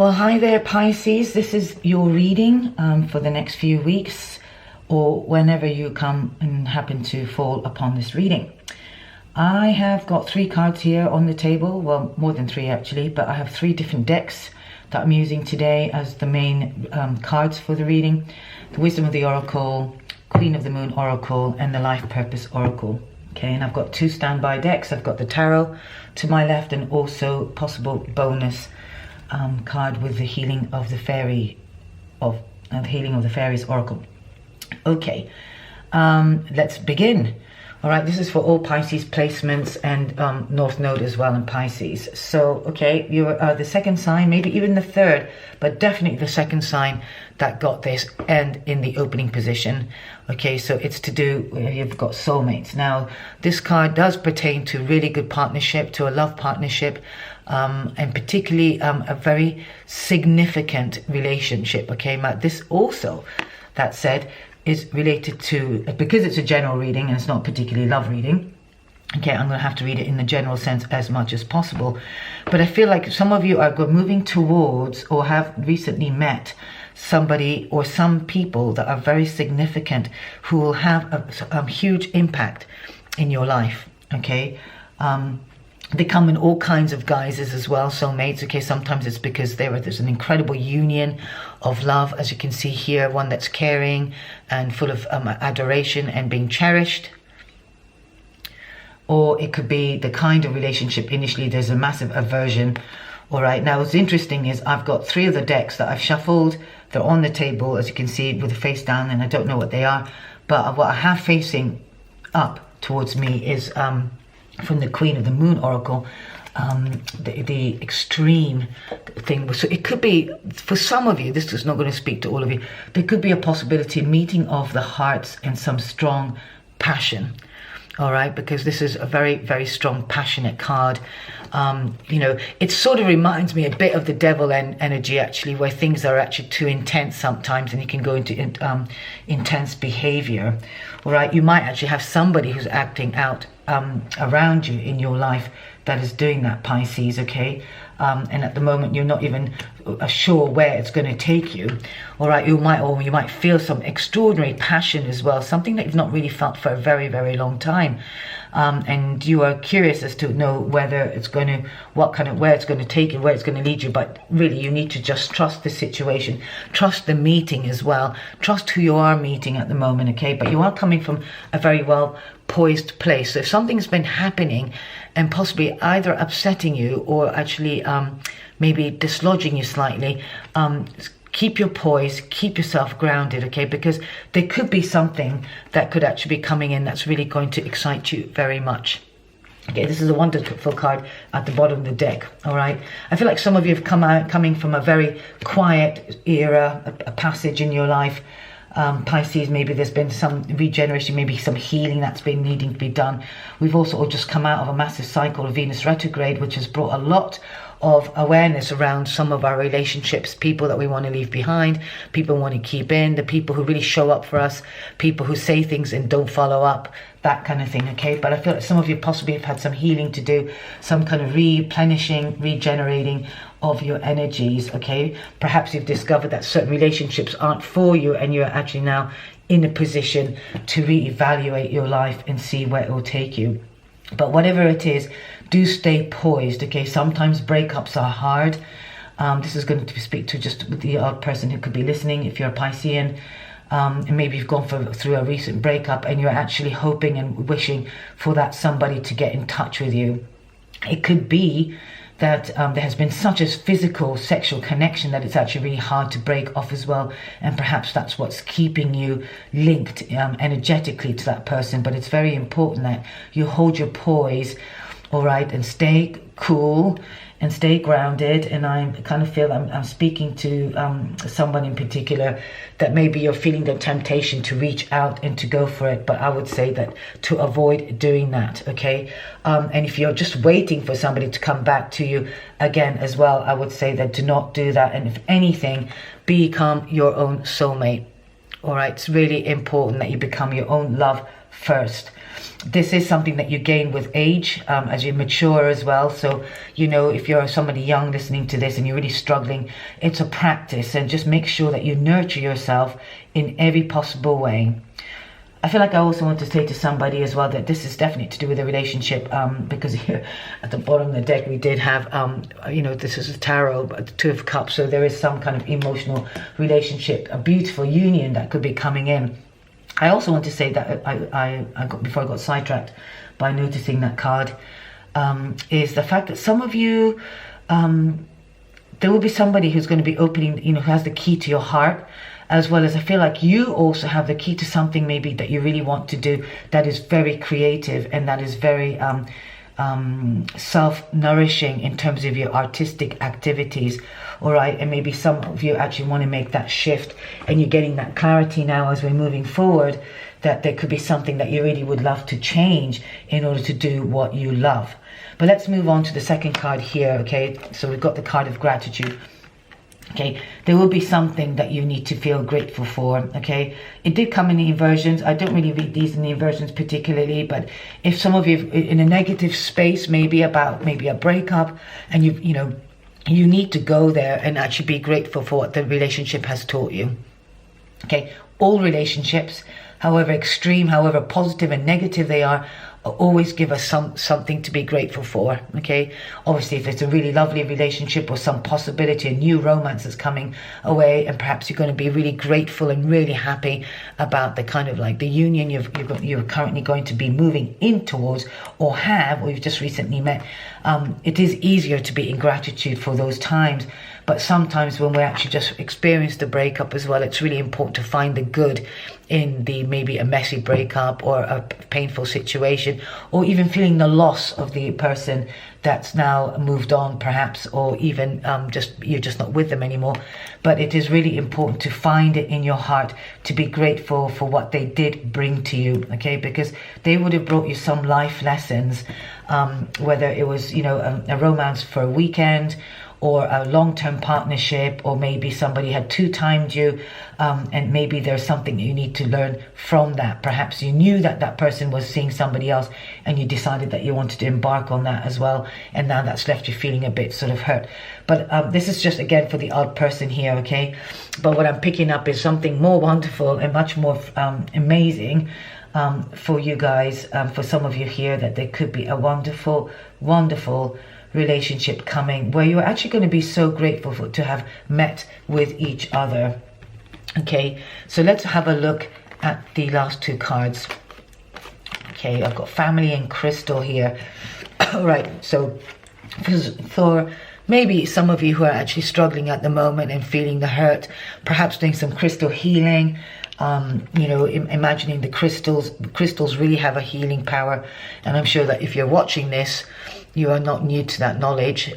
Well, hi there, Pisces. This is your reading for the next few weeks, or whenever you come and happen to fall upon this reading. I have got 3 cards here on the table. Well, more than 3 actually, but I have 3 different decks that I'm using today as the main cards for the reading. The Wisdom of the Oracle, Queen of the Moon Oracle, and the Life Purpose Oracle. Okay, and I've got 2 standby decks. I've got the Tarot to my left and also possible bonus card with the Healing of the Fairies Oracle. Okay, let's begin. All right, this is for all Pisces placements and North Node as well in Pisces. So, okay, you're the second sign, maybe even the third, but definitely the second sign that got this and in the opening position. Okay, so it's to do, you've got soulmates. Now, this card does pertain to really good partnership, to a love partnership, and particularly a very significant relationship. Okay, this also, that said, is related to, because it's a general reading and it's not particularly love reading. Okay, I'm going to have to read it in the general sense as much as possible. But I feel like some of you are moving towards or have recently met somebody or some people that are very significant who will have a huge impact in your life. Okay, they come in all kinds of guises as well, soulmates. Okay, sometimes it's because there's an incredible union of love, as you can see here, one that's caring and full of adoration and being cherished. Or it could be the kind of relationship initially there's a massive aversion. All right, now what's interesting is I've got 3 of the decks that I've shuffled. They're on the table, as you can see, with the face down, and I don't know what they are. But what I have facing up towards me is from the Queen of the Moon Oracle, the extreme thing. So it could be, for some of you, this is not going to speak to all of you, there could be a possibility meeting of the hearts and some strong passion. All right, because this is a very, very strong, passionate card. You know, it sort of reminds me a bit of the devil energy, actually, where things are actually too intense sometimes and you can go into intense behavior. All right, you might actually have somebody who's acting out around you in your life that is doing that, Pisces, okay? And at the moment you're not even sure where it's going to take you. All right, you might feel some extraordinary passion as well, something that you've not really felt for a very, very long time. And you are curious as to know whether it's going to, where it's going to take you, where it's going to lead you. But really, you need to just trust the situation, trust the meeting as well, trust who you are meeting at the moment, okay? But you are coming from a very well poised place. So if something's been happening and possibly either upsetting you or actually maybe dislodging you slightly, keep your poise, keep yourself grounded, okay? Because there could be something that could actually be coming in that's really going to excite you very much. Okay, this is a wonderful card at the bottom of the deck, all right? I feel like some of you have coming from a very quiet era, a passage in your life. Pisces, maybe there's been some regeneration, maybe some healing that's been needing to be done. We've also just come out of a massive cycle of Venus retrograde, which has brought a lot of awareness around some of our relationships, people that we want to leave behind, people we want to keep in, the people who really show up for us, people who say things and don't follow up, that kind of thing, okay? But I feel like some of you possibly have had some healing to do, some kind of replenishing, regenerating of your energies, okay? Perhaps you've discovered that certain relationships aren't for you and you're actually now in a position to reevaluate your life and see where it will take you. But whatever it is, do stay poised, okay? Sometimes breakups are hard. This is going to speak to just the odd person who could be listening if you're a Piscean. And maybe you've gone through a recent breakup and you're actually hoping and wishing for that somebody to get in touch with you. It could be that there has been such a physical, sexual connection that it's actually really hard to break off as well. And perhaps that's what's keeping you linked energetically to that person. But it's very important that you hold your poise, all right, and stay cool and stay grounded. And I kind of feel I'm speaking to someone in particular that maybe you're feeling the temptation to reach out and to go for it, but I would say that to avoid doing that, okay? And if you're just waiting for somebody to come back to you again as well, I would say that do not do that. And if anything, become your own soulmate. All right, it's really important that you become your own love first. This is something that you gain with age, as you mature as well. So, you know, if you're somebody young listening to this and you're really struggling, it's a practice, and just make sure that you nurture yourself in every possible way. I feel like I also want to say to somebody as well that this is definitely to do with a relationship, because here at the bottom of the deck we did have, you know, this is a tarot, but the Two of Cups, so there is some kind of emotional relationship, a beautiful union that could be coming in. I also want to say that I got, before I got sidetracked by noticing that card, is the fact that some of you, there will be somebody who's going to be opening, you know, who has the key to your heart, as well as I feel like you also have the key to something maybe that you really want to do that is very creative and that is very self-nourishing in terms of your artistic activities. All right, and maybe some of you actually want to make that shift, and you're getting that clarity now as we're moving forward that there could be something that you really would love to change in order to do what you love. But let's move on to the second card here. Okay, so we've got the card of gratitude. Okay, there will be something that you need to feel grateful for. Okay, it did come in the inversions. I don't really read these in the inversions particularly, but if some of you in a negative space, maybe about a breakup, and you know, you need to go there and actually be grateful for what the relationship has taught you. Okay, all relationships, however extreme, however positive and negative they are, always give us something to be grateful for. Okay, obviously if it's a really lovely relationship or some possibility, a new romance that's coming away, and perhaps you're going to be really grateful and really happy about the kind of like the union you're currently going to be moving in towards, or you've just recently met. It is easier to be in gratitude for those times, but sometimes when we actually just experience the breakup as well, it's really important to find the good in the maybe a messy breakup or a painful situation, or even feeling the loss of the person that's now moved on perhaps, or even you're just not with them anymore. But it is really important to find it in your heart to be grateful for what they did bring to you. Okay, because they would have brought you some life lessons, whether it was, you know, a romance for a weekend, or a long-term partnership, or maybe somebody had two-timed you, and maybe there's something you need to learn from that. Perhaps you knew that that person was seeing somebody else, and you decided that you wanted to embark on that as well, and now that's left you feeling a bit sort of hurt. But this is just, again, for the odd person here, okay? But what I'm picking up is something more wonderful and much more amazing for you guys, for some of you here, that there could be a wonderful, wonderful relationship coming where you're actually going to be so grateful to have met with each other. Okay, so let's have a look at the last two cards. Okay, I've got family and crystal here. All right, so for maybe some of you who are actually struggling at the moment and feeling the hurt, perhaps doing some crystal healing. You know, imagining the crystals really have a healing power, and I'm sure that if you're watching this, you are not new to that knowledge,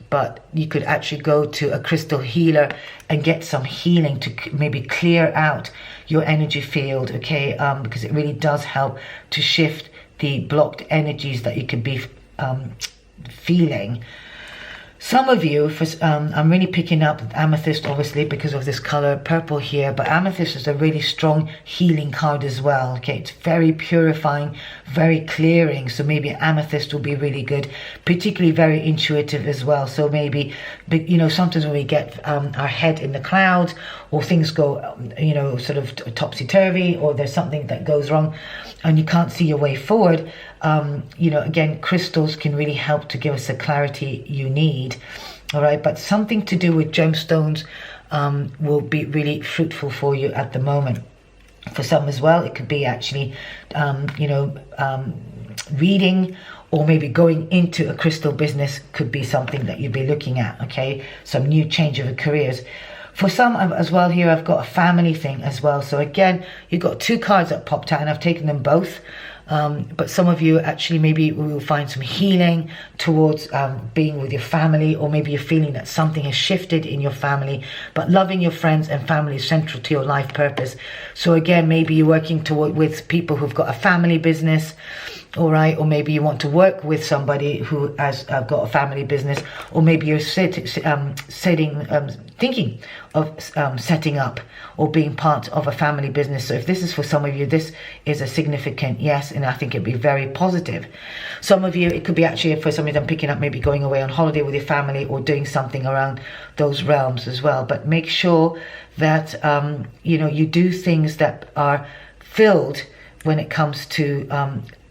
but you could actually go to a crystal healer and get some healing to maybe clear out your energy field, okay, because it really does help to shift the blocked energies that you could be feeling. Some of you, I'm really picking up amethyst, obviously, because of this color purple here, but amethyst is a really strong healing card as well. Okay, it's very purifying, very clearing, so maybe amethyst will be really good, particularly very intuitive as well. So maybe, you know, sometimes when we get our head in the clouds, or things go, you know, sort of topsy-turvy, or there's something that goes wrong and you can't see your way forward, you know, again, crystals can really help to give us the clarity you need. All right, but something to do with gemstones will be really fruitful for you at the moment. For some as well, it could be actually, you know, reading, or maybe going into a crystal business could be something that you'd be looking at. Okay, some new change of careers. For some as well here, I've got a family thing as well. So again, you've got two cards that popped out, and I've taken them both. But some of you actually maybe will find some healing towards being with your family, or maybe you're feeling that something has shifted in your family, but loving your friends and family is central to your life purpose. So again, maybe you're working with people who've got a family business, all right, or maybe you want to work with somebody who has got a family business, or maybe you're thinking of setting up or being part of a family business. So if this is for some of you, this is a significant yes, and I think it'd be very positive. Some of you, it could be actually for some of you, I'm picking up maybe going away on holiday with your family or doing something around those realms as well. But make sure that you do things that are filled when it comes to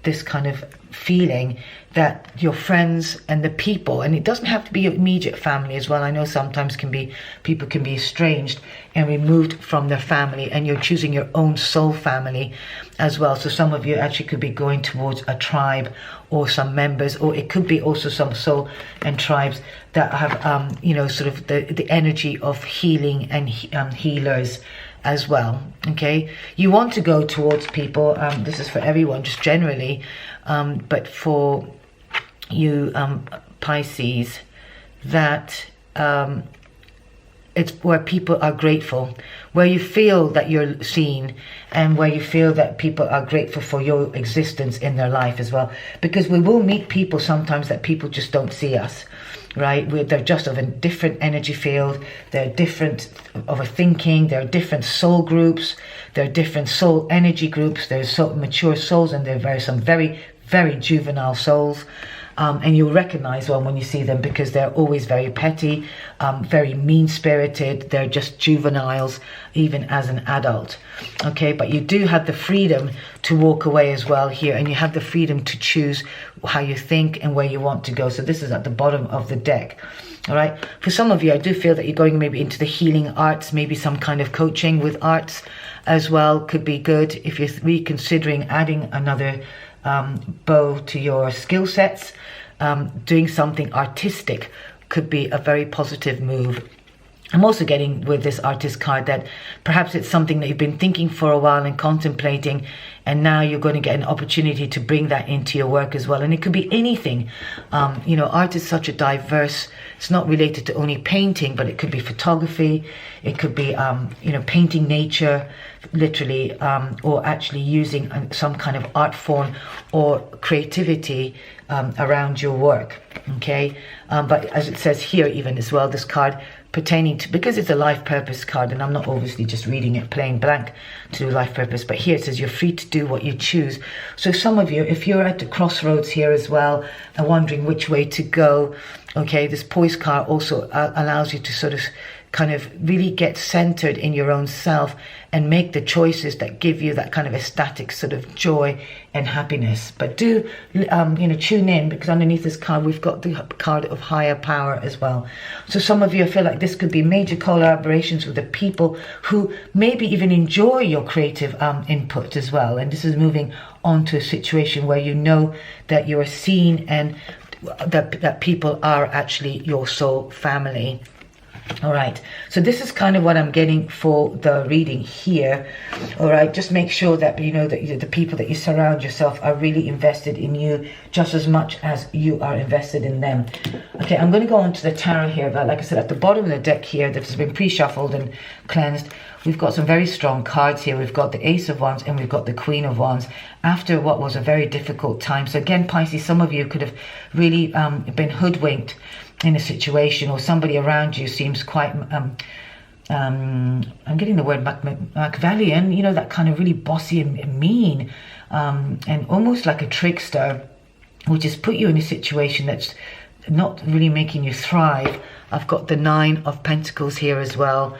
this kind of feeling that your friends and the people, and it doesn't have to be your immediate family as well. I know sometimes people can be estranged and removed from their family, and you're choosing your own soul family as well. So some of you actually could be going towards a tribe or some members, or it could be also some soul and tribes that have sort of the energy of healing and healers as well. Okay, you want to go towards people, this is for everyone just generally, but for you Pisces, that it's where people are grateful, where you feel that you're seen, and where you feel that people are grateful for your existence in their life as well. Because we will meet people sometimes that people just don't see us, right? They're just of a different energy field, they're different of a thinking, there are different soul groups, there are different soul energy groups, there's so mature souls, and there are some very, very juvenile souls. And you'll recognize one when you see them, because they're always very petty, very mean-spirited. They're just juveniles, even as an adult. Okay, but you do have the freedom to walk away as well here, and you have the freedom to choose how you think and where you want to go. So this is at the bottom of the deck. All right, for some of you, I do feel that you're going maybe into the healing arts, maybe some kind of coaching with arts as well could be good. If you're reconsidering adding another bow to your skill sets, doing something artistic could be a very positive move. I'm also getting with this artist card that perhaps it's something that you've been thinking for a while and contemplating, and now you're going to get an opportunity to bring that into your work as well. And it could be anything. Art is such a diverse, it's not related to only painting, but it could be photography, it could be painting nature literally, or actually using some kind of art form or creativity around your work. Okay, but as it says here even as well, this card pertaining to, because it's a life purpose card, and I'm not obviously just reading it plain blank to do life purpose, but here it says you're free to do what you choose. So some of you, if you're at the crossroads here as well and wondering which way to go, okay, this poise card also allows you to sort of kind of really get centered in your own self and make the choices that give you that kind of ecstatic sort of joy and happiness. But do tune in, because underneath this card we've got the card of higher power as well. So some of you, I feel like this could be major collaborations with the people who maybe even enjoy your creative input as well. And this is moving on to a situation where you know that you're seen and that people are actually your soul family. All right, so this is kind of what I'm getting for the reading here. All right, just make sure that you know that the people that you surround yourself are really invested in you just as much as you are invested in them. Okay, I'm going to go on to the tarot here, but like I said, at the bottom of the deck here that has been pre-shuffled and cleansed, we've got some very strong cards here. We've got the Ace of Wands and we've got the Queen of Wands after what was a very difficult time. So again, Pisces, some of you could have really been hoodwinked in a situation, or somebody around you seems quite I'm getting the word Machiavellian, that kind of really bossy and mean, and almost like a trickster, which has put you in a situation that's not really making you thrive. I've got the Nine of Pentacles here as well.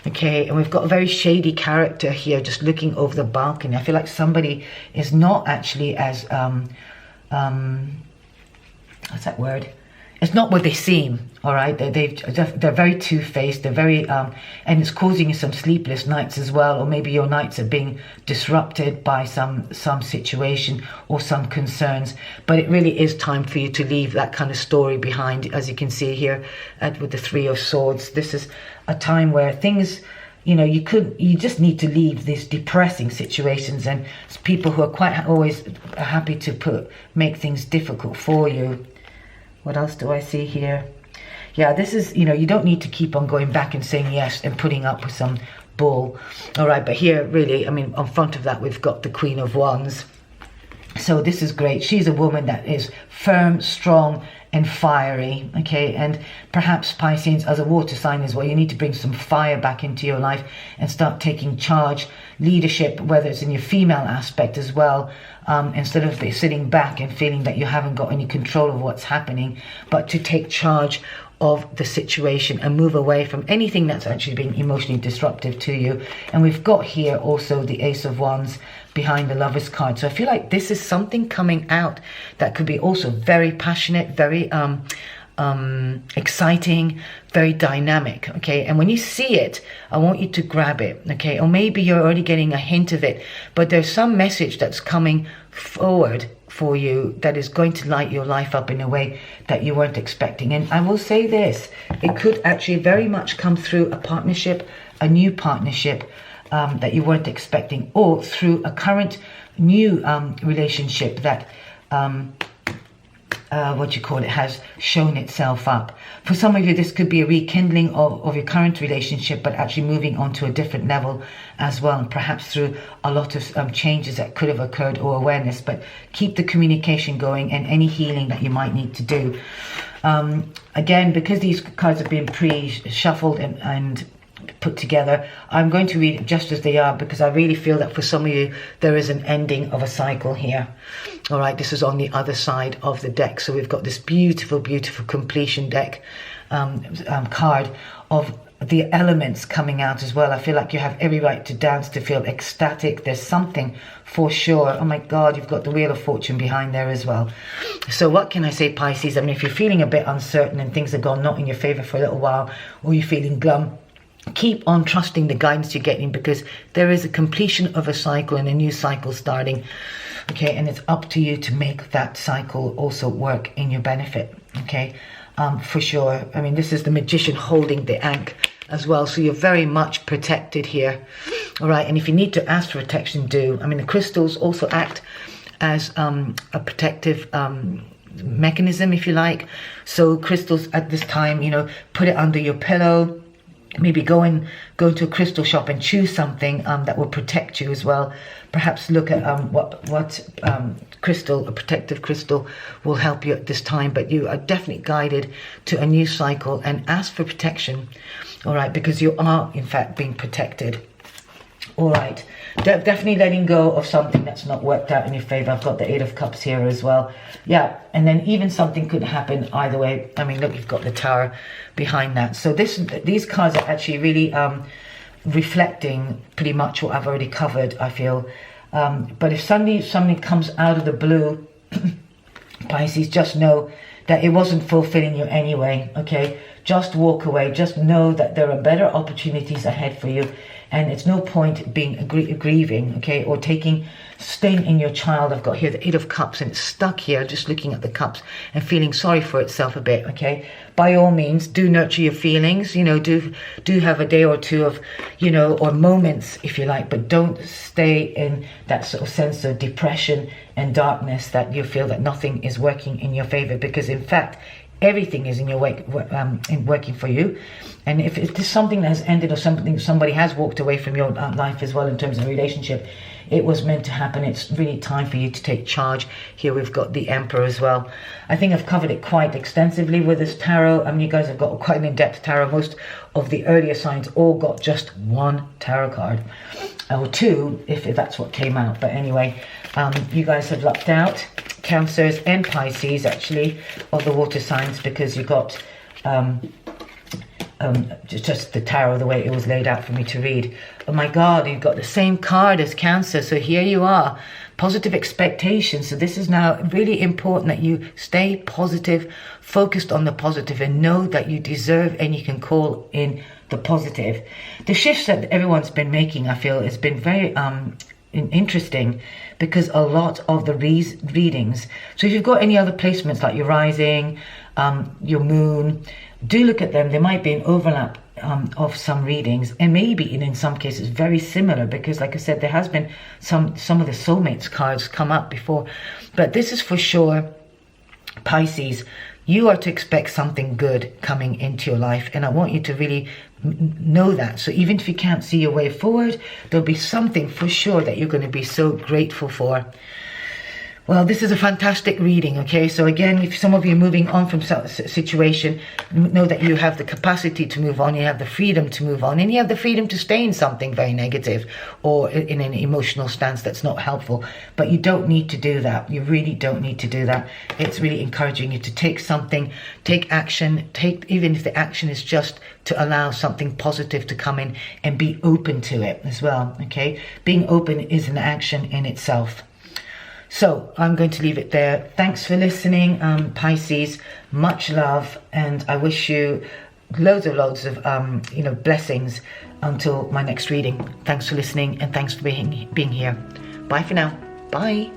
Okay, and we've got a very shady character here just looking over the balcony. I feel like somebody is not actually as what's that word? It's not what they seem, all right? They're very two-faced. They're very, and it's causing you some sleepless nights as well, or maybe your nights are being disrupted by some situation or some concerns. But it really is time for you to leave that kind of story behind, as you can see here with the Three of Swords. This is a time where things, you just need to leave these depressing situations, and people who are quite always happy to make things difficult for you. What else do I see here? Yeah, this is, you don't need to keep on going back and saying yes and putting up with some bull. All right, but here really, on front of that, we've got the Queen of Wands. So this is great. She's a woman that is firm, strong, and fiery, okay? And perhaps Pisces, as a water sign as well, you need to bring some fire back into your life and start taking charge, leadership, whether it's in your female aspect as well, instead of sitting back and feeling that you haven't got any control of what's happening, but to take charge of the situation and move away from anything that's actually been emotionally disruptive to you. And we've got here also the Ace of Wands behind the Lover's card. So I feel like this is something coming out that could be also very passionate, very exciting, very dynamic, okay? And when you see it, I want you to grab it, okay? Or maybe you're already getting a hint of it, but there's some message that's coming forward for you that is going to light your life up in a way that you weren't expecting. And I will say this, it could actually very much come through a partnership, a new partnership that you weren't expecting, or through a current new relationship that has shown itself up. For some of you, this could be a rekindling of your current relationship, but actually moving on to a different level as well, and perhaps through a lot of changes that could have occurred or awareness. But keep the communication going and any healing that you might need to do. Again, because these cards have been pre-shuffled and put together, I'm going to read it just as they are, because I really feel that for some of you there is an ending of a cycle here. All right, this is on the other side of the deck. So we've got this beautiful completion deck card of the elements coming out as well. I feel like you have every right to dance, to feel ecstatic. There's something for sure. Oh my God, you've got the Wheel of Fortune behind there as well. So what can I say, Pisces? I mean, if you're feeling a bit uncertain and things have gone not in your favor for a little while, or you're feeling glum, keep on trusting the guidance you're getting, because there is a completion of a cycle and a new cycle starting, okay? And it's up to you to make that cycle also work in your benefit, okay? For sure. I mean, this is the Magician holding the ankh as well, so you're very much protected here, all right? And if you need to ask for protection, do. I mean, the crystals also act as a protective mechanism, if you like. So crystals at this time, you know, put it under your pillow. Maybe go to a crystal shop and choose something that will protect you as well. Perhaps look at what crystal, a protective crystal, will help you at this time. But you are definitely guided to a new cycle, and ask for protection, all right? Because you are, in fact, being protected. All right, definitely letting go of something that's not worked out in your favor. I've got the Eight of Cups here as well. Yeah, and then even something could happen either way. I mean, look, you've got the Tower behind that. So these cards are actually really reflecting pretty much what I've already covered, I feel. But if suddenly something comes out of the blue, Pisces, just know that it wasn't fulfilling you anyway, okay? Just walk away. Just know that there are better opportunities ahead for you. And it's no point being grieving, okay, or staying in your child. I've got here the Eight of Cups, and it's stuck here, just looking at the cups and feeling sorry for itself a bit, okay? By all means, do nurture your feelings, you know, do have a day or two of, you know, or moments, if you like, but don't stay in that sort of sense of depression and darkness that you feel that nothing is working in your favor, because in fact, everything is in your working for you. And if it's something that has ended, or somebody has walked away from your life as well in terms of relationship, it was meant to happen. It's really time for you to take charge. Here we've got the Emperor as well. I think I've covered it quite extensively with this tarot. I mean, you guys have got quite an in-depth tarot. Most of the earlier signs all got just one tarot card, or two, if that's what came out. But anyway, you guys have lucked out, Cancers and Pisces, actually, of the water signs, because you got just the tarot, the way it was laid out for me to read. Oh my God, you've got the same card as Cancer. So here you are, positive expectations. So this is now really important that you stay positive, focused on the positive, and know that you deserve and you can call in the positive. The shifts that everyone's been making, I feel, has been very interesting, because a lot of the readings, so if you've got any other placements like your rising, your moon, do look at them. There might be an overlap of some readings, and maybe in some cases very similar, because like I said, there has been some of the soulmates cards come up before. But this is for sure, Pisces, you are to expect something good coming into your life, and I want you to really know that. So even if you can't see your way forward, there'll be something for sure that you're going to be so grateful for. Well, this is a fantastic reading, okay? So again, if some of you are moving on from some situation, know that you have the capacity to move on, you have the freedom to move on, and you have the freedom to stay in something very negative or in an emotional stance that's not helpful. But you don't need to do that. You really don't need to do that. It's really encouraging you to take something, take action, even if the action is just to allow something positive to come in, and be open to it as well, okay? Being open is an action in itself. So I'm going to leave it there. Thanks for listening, Pisces. Much love, and I wish you loads of blessings until my next reading. Thanks for listening, and thanks for being here. Bye for now. Bye.